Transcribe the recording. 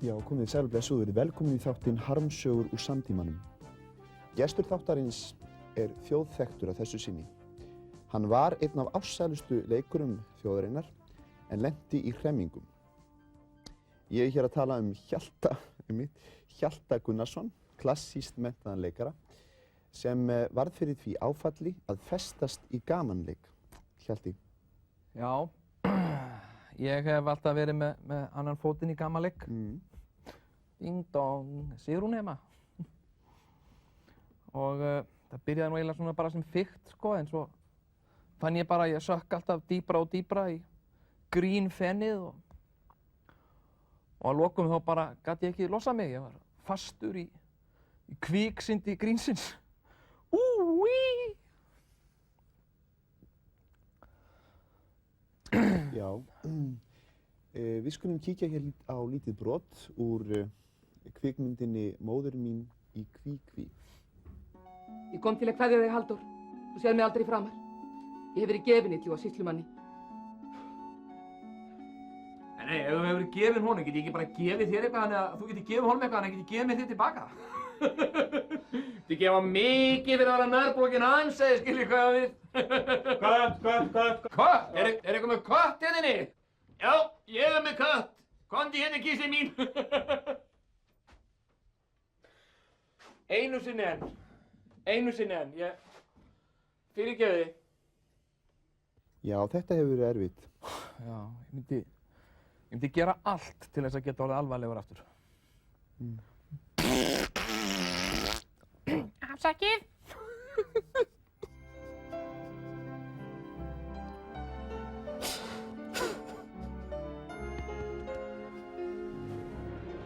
Já, komið sæl og blessuð, velkomin í þáttinn Harmsögur úr samtímanum. Gestur þáttarins er þjóðþekktur að þessu sinni. Hann var einn af ástsælustu leikurum þjóðarinnar en lenti í hremmingum. Ég er hér að tala Hjalta Gunnarsson, klassískt menntaðan leikara, sem varð fyrir því áfalli að festast í gamanleik. Hjalti. Já, ég hef alltaf verið með annan fótinn í gamanleik. Ding dong, Sigrún heima. Og það byrjaði nú eiginlega svona bara sem fikt, sko, en svo fann ég bara að ég sökk alltaf dýpra og dýpra í grínfennið og að lokum þá bara gat ég ekki losað mig. Ég var fastur í kviksyndi grínsins. Úi! Já, við skulum kíkja hér á lítið brot úr kvikmyndinni Móðir mín í kví. Ég kom til að kveðja þig, Halldór. Þú séð mig aldrei framar. Ég hef verið gefin illu á sýslumanni. Nei, ef þú hefur verið gefin honum, get ég ekki bara gefið þér eitthvað þannig að þú getur gefið honum eitthvað þannig að ég geti gefið mér þér tilbaka? Þið gefa mikið fyrir að vera nærblokkin hans, eða skiljið hvað við. Kött! Kött? Er eitthvað með kött hérna inni? Já, ég er með kött. Komdu hérna, kísi mín. Einu sinni enn, ég fyrirgefi þig. Já, þetta hefur verið erfitt. Já, ég myndi gera allt til þess að geta orðið alvarlegur aftur. Afsakið.